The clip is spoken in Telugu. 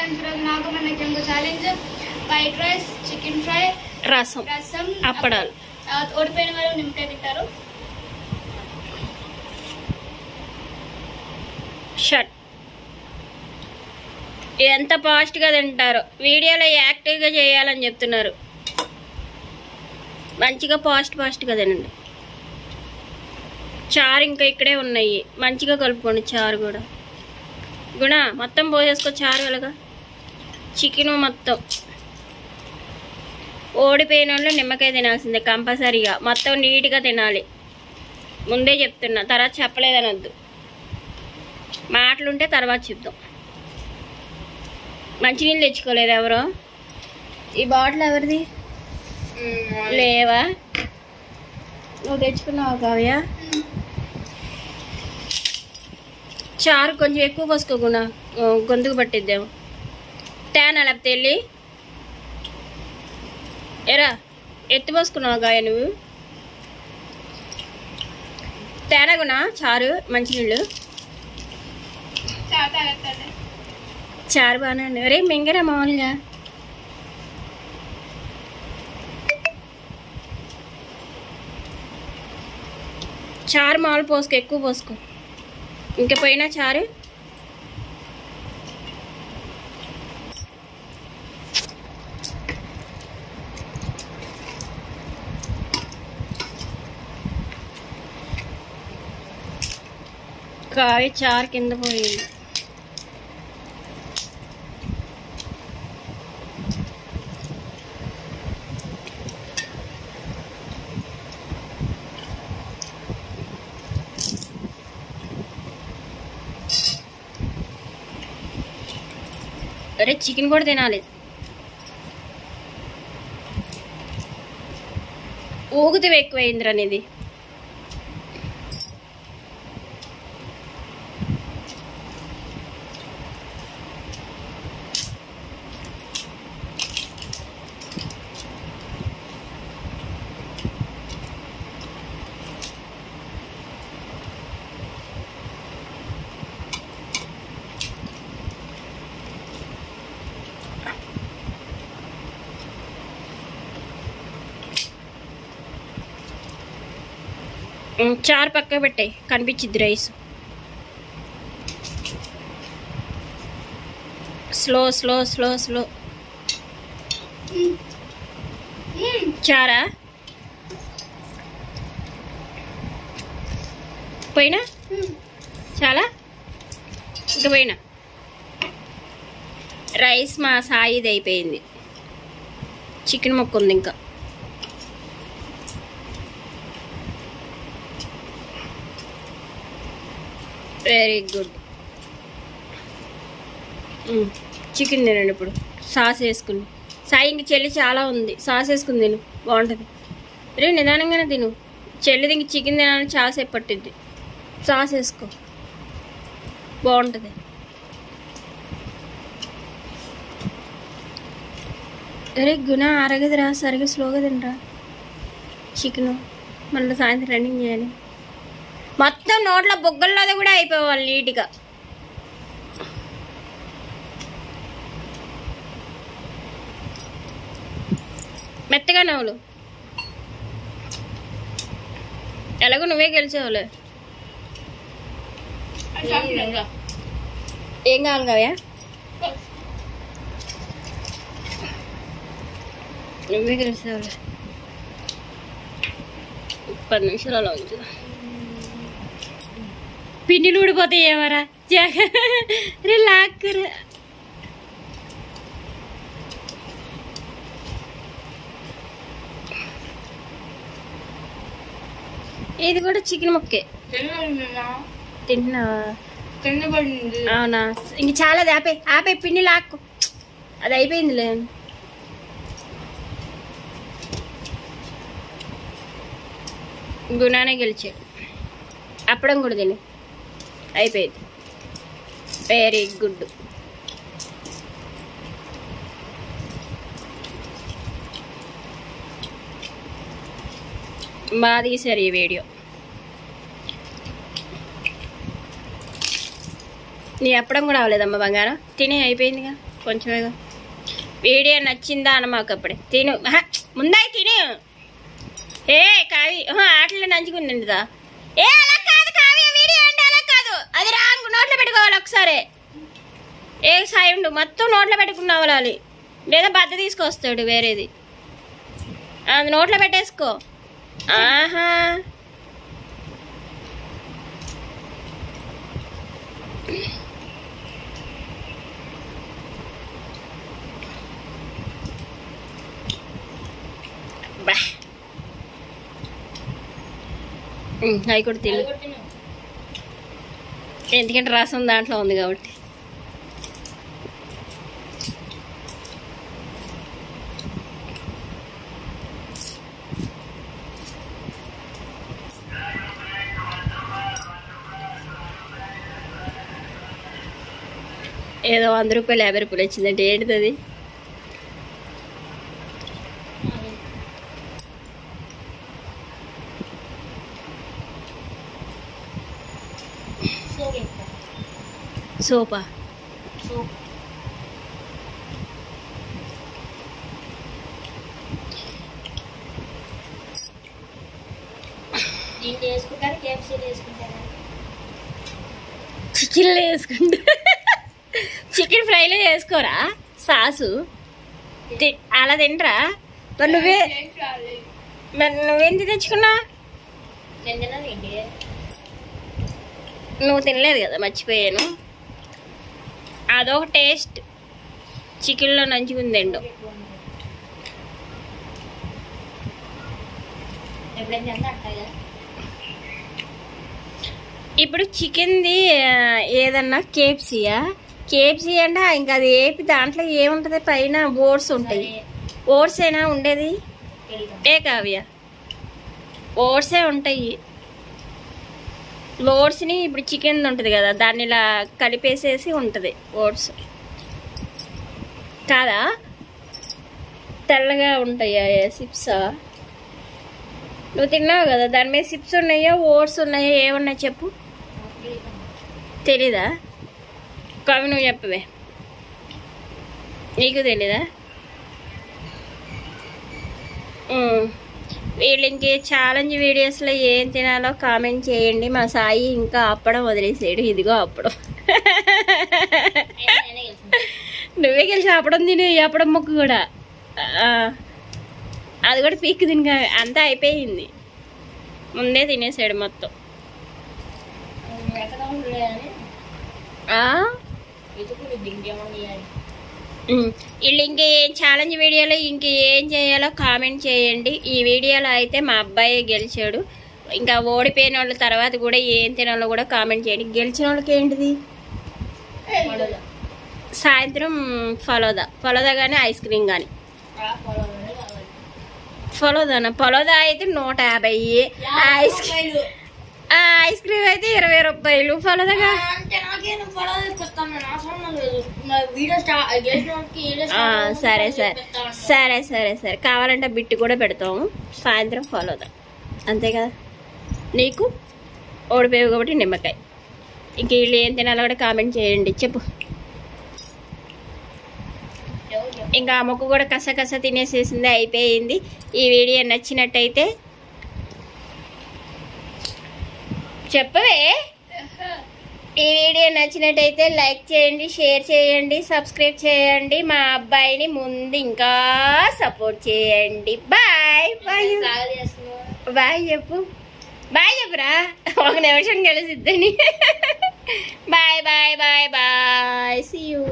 ఫ్రెండ్స్ ఈరోజు నాకు మనకి ఇంకో challenge white rice chicken fry రసం అప్పడాలు ఓడిపోయిన వాళ్ళు నిమ్మకాయ తింటారు షట్ ఎంత ఫాస్ట్గా తింటారు వీడియోలో యాక్టివ్గా చేయాలని చెప్తున్నారు మంచిగా ఫాస్ట్గా తినండి చారు ఇంకా ఇక్కడే ఉన్నాయి మంచిగా కలుపుకోండి చారు కూడా గుణ మొత్తం పోసేసుకో చారు అలాగా చికెన్ మొత్తం ఓడిపోయిన వాళ్ళు నిమ్మకాయ తినాల్సిందే కంపల్సరీగా మొత్తం నీట్గా తినాలి ముందే చెప్తున్నా తర్వాత చెప్పలేదనొద్దు మాటలుంటే తర్వాత చెప్తాం మంచినీళ్ళు తెచ్చుకోలేదు ఎవరో ఈ బాటిల్ ఎవరిది లేవా నువ్వు తెచ్చుకున్నావు కావ్య చారు కొంచెం ఎక్కువ పోసుకోకుండా గొంతుకు పట్టిద్దాము తేనా లేకపోతే వెళ్ళి ఎరా ఎత్తి పోసుకున్నావు కాయ నువ్వు తేనగునా చారు మంచినీళ్ళు చారు బాగానే ఉంది రే మింగరా మామూలుగా చారు మామూలు పోసుకో ఎక్కువ పోసుకో ఇంకా పోయినా చారు కాయ చారు కింద పోయింది అరే చికెన్ కూడా తినాలి ఊగుతూ ఎక్కువైందిరా అనేది చారు పక్క పెట్టాయి కనిపించిద్ది rice slow slow slow slow చారా పోయినా చాలా ఇంకా పోయినా రైస్ మా సాయిది అయిపోయింది చికెన్ ముక్క ఉంది ఇంకా వెరీ గుడ్ చికెన్ తినండి ఇప్పుడు సాస్ వేసుకుని సాయి ఇంక చెల్లి చాలా ఉంది సాస్ వేసుకుని తిను బాగుంటుంది రే నిదానంగానే తిను చెల్లిది ఇంక చికెన్ తినాలని చాలాసేపు పట్టిద్ది సాస్ వేసుకో బాగుంటుంది అరే గుణ అరగదురా సరిగా స్లోగా తినరా చికెను మళ్ళీ సాయంత్రం రన్నింగ్ చేయాలి మొత్తం నోట్ల బొగ్గల్లోది కూడా అయిపోవాలి నీట్గా మెత్తగా నవ్వులు ఎలాగో నువ్వే గెలిచేవాలే ఏం కావాలి కావ్యా నువ్వే గెలిచేవాలే 10 నిమిషాలు అలా ఉంచు పిండిలు ఊడిపోతాయి ఏమరా రిలాక్ ఇది కూడా చికెన్ ముక్కే తింటున్నావా అవునా ఇంక చాలా ఆపే పిండి లాక్కు అది అయిపోయిందిలే గుణానే గెలిచాడు అప్పడం కూడా తిని అయిపోయింది వెరీ గుడ్ బాగా తీశారు ఈ వీడియో నీ అప్పడం కూడా అవ్వలేదమ్మా బంగారం తినే అయిపోయిందిగా కొంచెమేగా. వీడియో నచ్చిందా అని మాకు అప్పుడే తిను. ముందాయి తిను. ఏ కావి ఆటలో నంచుకుందా. ఏ అలా కాదు కావ్య, వీడియో అంటే అలా కాదు. అది రాంగ్. నోట్లో పెట్టుకోవాలి ఒకసారి. ఏ సాయి ఉండు, మొత్తం నోట్లో పెట్టుకున్నావాలి. లేదా బద్ద తీసుకొస్తాడు వేరేది, అది నోట్లో పెట్టేసుకో. ఆహా బా అవి కూడా తిను, ఎందుకంటే రసం దాంట్లో ఉంది కాబట్టి. ఏదో 100 రూపాయలు 50 రూపాయలు వచ్చిందంటే ఏంటిది అది? సోపా. చికెన్లో వేసుకుంటా. చికెన్ ఫ్రైలో చేసుకోరా సాసు? అలా తింటరా? మరి నువ్వేంటి తెచ్చుకున్నా? నువ్వు తినలేదు కదా, మర్చిపోయాను. అదొక టేస్ట్ చికెన్లో నంచుకుందేండో. ఇప్పుడు చికెన్ది ఏదన్నా కేఎఫ్సీయా? కేఎఫ్సీ అంటే ఇంకా అది ఏపి దాంట్లో ఏముంటుంది? పైన ఓట్స్ ఉంటాయి. ఓట్స్ అయినా ఉండేది? ఏ కావ్య, ఓట్సే ఉంటాయి. ఓట్స్ని ఇప్పుడు చికెన్ ఉంటుంది కదా, దాన్ని ఇలా కలిపేసేసి ఉంటుంది ఓట్స్ కాదా? తెల్లగా ఉంటాయా సిప్సా? నువ్వు తిన్నావు కదా, దాని మీద సిప్స్ ఉన్నాయా ఓట్స్ ఉన్నాయా ఏమున్నాయి చెప్పు? తెలీదా? కవి నువ్వు చెప్పవే, నీకు తెలీదా? వీళ్ళు ఇంకే ఛాలెంజ్ వీడియోస్లో ఏం తినాలో కామెంట్ చేయండి. మా సాయి ఇంకా అప్పడం వదిలేసాడు. ఇదిగో అప్పడం. నువ్వే గెలిచి అప్పడం తిని, అప్పడం ముక్కు కూడా. అది కూడా పీక్ తిని అంతా అయిపోయింది. ముందే తినేసాడు మొత్తం. వీళ్ళు ఇంకే ఛాలెంజ్ వీడియోలో ఇంకేం చేయాలో కామెంట్ చేయండి. ఈ వీడియోలో అయితే మా అబ్బాయి గెలిచాడు. ఇంకా ఓడిపోయిన వాళ్ళ తర్వాత కూడా ఏం తినాలో కూడా కామెంట్ చేయండి. గెలిచిన వాళ్ళకి ఏంటిది? సాయంత్రం ఫలోదా కానీ ఐస్ క్రీమ్ కానీ. ఫలోదా అయితే 150, ఐస్ క్రీమ్ అయితే 20 రూపాయలు. ఫలోదా సరే సరే సరే సరే సరే కావాలంటే బిట్టు కూడా పెడతాము సాయంత్రం. ఫలోదా అంతే కదా. నీకు ఓడిపోయావు కాబట్టి నిమ్మకాయ. ఇంక వీళ్ళు ఏం తినాలో కూడా కామెంట్ చేయండి. చెప్పు. ఇంకా ఆ మొక్క కూడా కస తినేసేసింది, అయిపోయింది. ఈ వీడియో నచ్చినట్టయితే చెప్పవే. ఈ వీడియో నచ్చినట్టయితే లైక్ చేయండి, షేర్ చేయండి, సబ్స్క్రైబ్ చేయండి. మా అబ్బాయిని ముందు ఇంకా సపోర్ట్ చేయండి. బాయ్ బాయ్ బాయ్ చెప్పు. బాయ్ చెప్పురా, 1 నిమిషం కలిసిద్దని. Bye bye bye bye. See you.